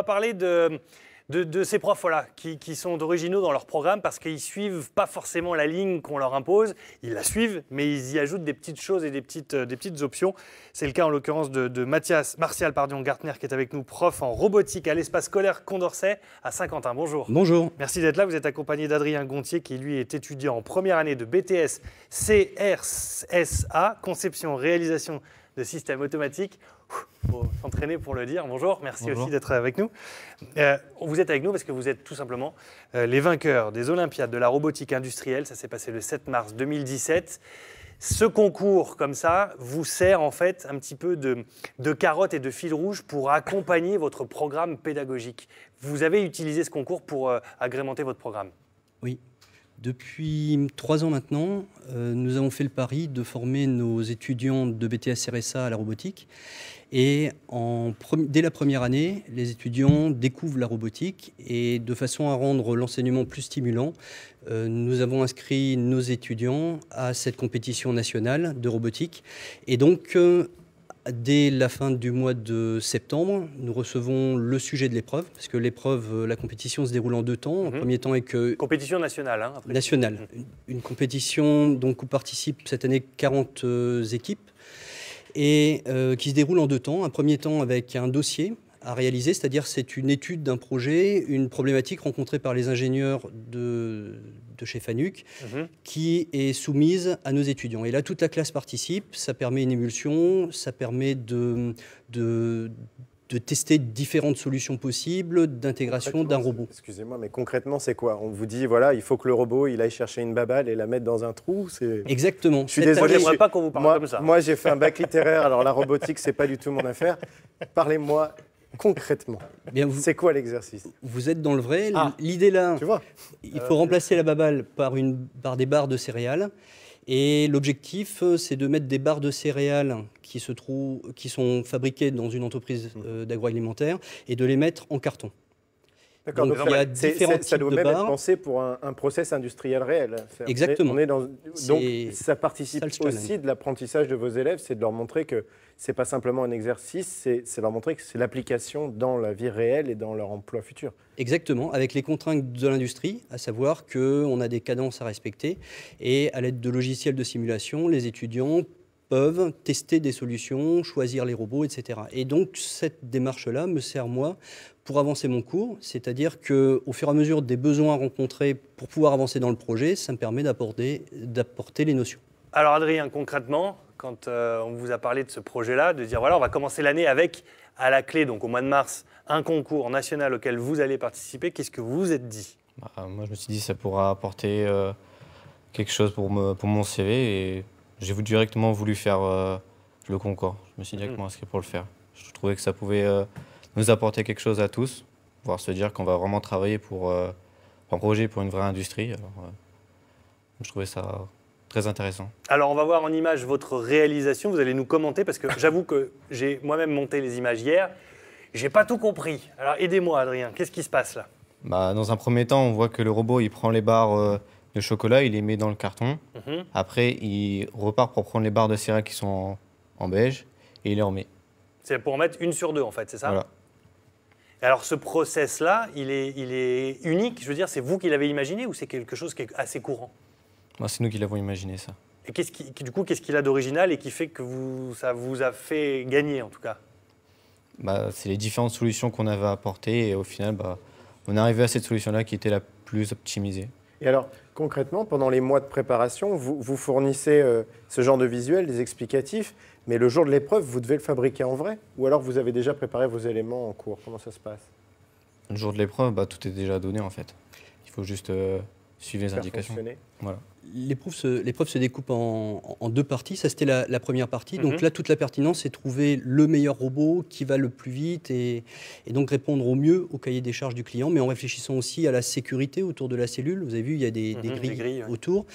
On va parler de ces profs voilà, qui sont originaux dans leur programme parce qu'ils ne suivent pas forcément la ligne qu'on leur impose. Ils la suivent, mais ils y ajoutent des petites choses et des petites options. C'est le cas en l'occurrence de Martial Gartner qui est avec nous, prof en robotique à l'espace scolaire Condorcet à Saint-Quentin. Bonjour. Bonjour. Merci d'être là. Vous êtes accompagné d'Adrien Gontier qui lui est étudiant en première année de BTS CRSA, conception réalisation de systèmes automatiques. Il faut s'entraîner pour le dire. Bonjour, merci Bonjour. aussi d'être avec nous. Vous êtes avec nous parce que vous êtes tout simplement les vainqueurs des Olympiades de la robotique industrielle. Ça s'est passé le 7 mars 2017. Ce concours, comme ça, vous sert en fait un petit peu de carotte et de fil rouge pour accompagner votre programme pédagogique. Vous avez utilisé ce concours pour agrémenter votre programme. Oui. Depuis 3 ans maintenant, nous avons fait le pari de former nos étudiants de BTS RSA à la robotique. Et dès la première année, les étudiants découvrent la robotique. Et de façon à rendre l'enseignement plus stimulant, nous avons inscrit nos étudiants à cette compétition nationale de robotique. Et donc, dès la fin du mois de septembre, nous recevons le sujet de l'épreuve, parce que l'épreuve, la compétition se déroule en 2 temps. En premier temps avec... Compétition nationale. Hein, après. Nationale. Une compétition donc, où participent cette année 40 équipes et qui se déroule en 2 temps. Un premier temps avec un dossier à réaliser, c'est-à-dire c'est une étude d'un projet, une problématique rencontrée par les ingénieurs de chez Fanuc, qui est soumise à nos étudiants. Et là, toute la classe participe, ça permet une émulsion, ça permet de tester différentes solutions possibles d'intégration d'un robot. Excusez-moi, mais concrètement, c'est quoi? On vous dit, voilà, il faut que le robot, il aille chercher une baballe et la mettre dans un trou. Exactement. Je suis désolé. Moi, j'aimerais pas qu'on vous parle comme ça. Moi, j'ai fait un bac littéraire, alors la robotique, c'est pas du tout mon affaire. Parlez-moi concrètement. C'est quoi l'exercice? Vous êtes dans le vrai. L'idée là, tu vois, il faut remplacer la baballe par des barres de céréales. Et l'objectif, c'est de mettre des barres de céréales qui sont fabriquées dans une entreprise d'agroalimentaire et de les mettre en carton. D'accord, donc il y a différents types ça doit de même barres. être pensé pour un process industriel réel. Exactement. Donc ça participe aussi de l'apprentissage de vos élèves, c'est de leur montrer que ce n'est pas simplement un exercice, c'est leur montrer que c'est l'application dans la vie réelle et dans leur emploi futur. Exactement, avec les contraintes de l'industrie, à savoir qu'on a des cadences à respecter et à l'aide de logiciels de simulation, les étudiants peuvent tester des solutions, choisir les robots, etc. Et donc cette démarche-là me sert, moi, pour avancer mon cours, c'est-à-dire qu'au fur et à mesure des besoins rencontrés pour pouvoir avancer dans le projet, ça me permet d'apporter les notions. Alors Adrien, concrètement, quand on vous a parlé de ce projet-là, de dire voilà, on va commencer l'année avec, à la clé, donc au mois de mars, un concours national auquel vous allez participer, qu'est-ce que vous vous êtes dit? Moi, je me suis dit que ça pourra apporter quelque chose pour mon CV et j'ai directement voulu faire le concours. Je me suis directement inscrit pour le faire. Je trouvais que ça pouvait nous apporter quelque chose à tous, pouvoir se dire qu'on va vraiment travailler pour un projet pour une vraie industrie. Alors, je trouvais ça très intéressant. Alors, on va voir en image votre réalisation. Vous allez nous commenter parce que j'avoue que j'ai moi-même monté les images hier. J'ai pas tout compris. Alors, aidez-moi, Adrien. Qu'est-ce qui se passe là? Dans un premier temps, on voit que le robot, il prend les barres de chocolat, il les met dans le carton. Après, il repart pour prendre les barres de céréales qui sont en beige et il les remet. C'est pour en mettre une sur deux, en fait, c'est ça? Voilà. Alors, ce process-là, il est unique. Je veux dire, c'est vous qui l'avez imaginé ou c'est quelque chose qui est assez courant? C'est nous qui l'avons imaginé, ça. Et qu'est-ce qu'il a d'original et qui fait que ça vous a fait gagner, en tout cas? C'est les différentes solutions qu'on avait apportées et au final, on est arrivé à cette solution-là qui était la plus optimisée. Et alors, concrètement, pendant les mois de préparation, vous fournissez ce genre de visuel, des explicatifs, mais le jour de l'épreuve, vous devez le fabriquer en vrai? Ou alors vous avez déjà préparé vos éléments en cours? Comment ça se passe? Le jour de l'épreuve, tout est déjà donné en fait. Il faut juste suivre les indications. Voilà. L'épreuve se découpe en 2 parties. Ça, c'était la première partie. Donc là, toute la pertinence, c'est trouver le meilleur robot qui va le plus vite et donc répondre au mieux au cahier des charges du client, mais en réfléchissant aussi à la sécurité autour de la cellule. Vous avez vu, il y a des grilles autour.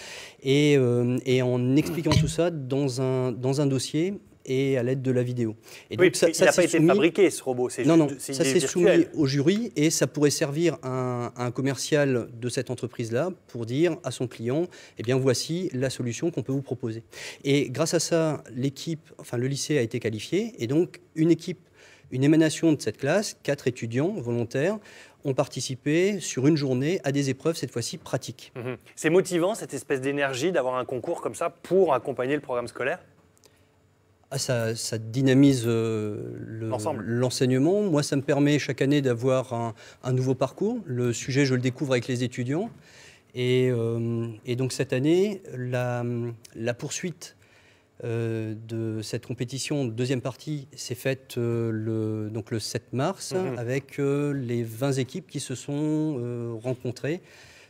Et en expliquant tout ça dans un dossier et à l'aide de la vidéo. Et donc, il n'a pas été fabriqué, ce robot. Non, ça s'est soumis au jury et ça pourrait servir à un commercial de cette entreprise-là pour dire à son client, eh bien voici la solution qu'on peut vous proposer. Et grâce à ça, le lycée a été qualifié et donc une équipe une émanation de cette classe, 4 étudiants volontaires, ont participé sur une journée à des épreuves, cette fois-ci pratiques. C'est motivant, cette espèce d'énergie d'avoir un concours comme ça pour accompagner le programme scolaire? Ça dynamise l'enseignement. Moi, ça me permet chaque année d'avoir un nouveau parcours. Le sujet, je le découvre avec les étudiants. Et donc cette année, la poursuite de cette compétition, deuxième partie, s'est faite le 7 mars avec les 20 équipes qui se sont rencontrées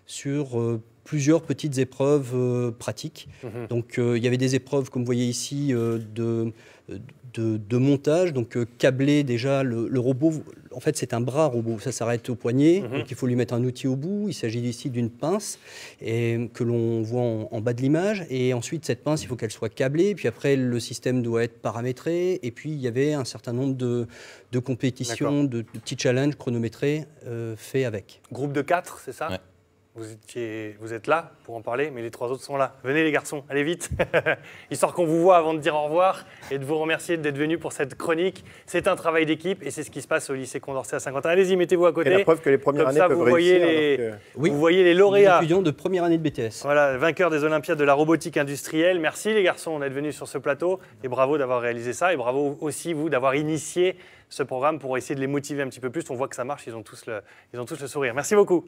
sur plusieurs petites épreuves pratiques. Donc il y avait des épreuves, comme vous voyez ici, de montage, donc câbler déjà le robot. En fait, c'est un bras robot, ça s'arrête au poignet, donc il faut lui mettre un outil au bout. Il s'agit ici d'une pince que l'on voit en bas de l'image. Et ensuite, cette pince, il faut qu'elle soit câblée. Puis après, le système doit être paramétré. Et puis, il y avait un certain nombre de compétitions, de petits challenges chronométrés faits avec. Groupe de 4, c'est ça? Ouais. Vous êtes là pour en parler, mais les 3 autres sont là. Venez les garçons, allez vite, histoire qu'on vous voit avant de dire au revoir et de vous remercier d'être venus pour cette chronique. C'est un travail d'équipe et c'est ce qui se passe au lycée Condorcet à Saint-Quentin. Allez-y, mettez-vous à côté. Et la preuve que les premières années peuvent réussir. Vous voyez les lauréats. Les étudiants de première année de BTS. Voilà, vainqueurs des Olympiades de la robotique industrielle. Merci les garçons d'être venus sur ce plateau et bravo d'avoir réalisé ça et bravo aussi vous d'avoir initié ce programme pour essayer de les motiver un petit peu plus. On voit que ça marche, ils ont tous le sourire. Merci beaucoup.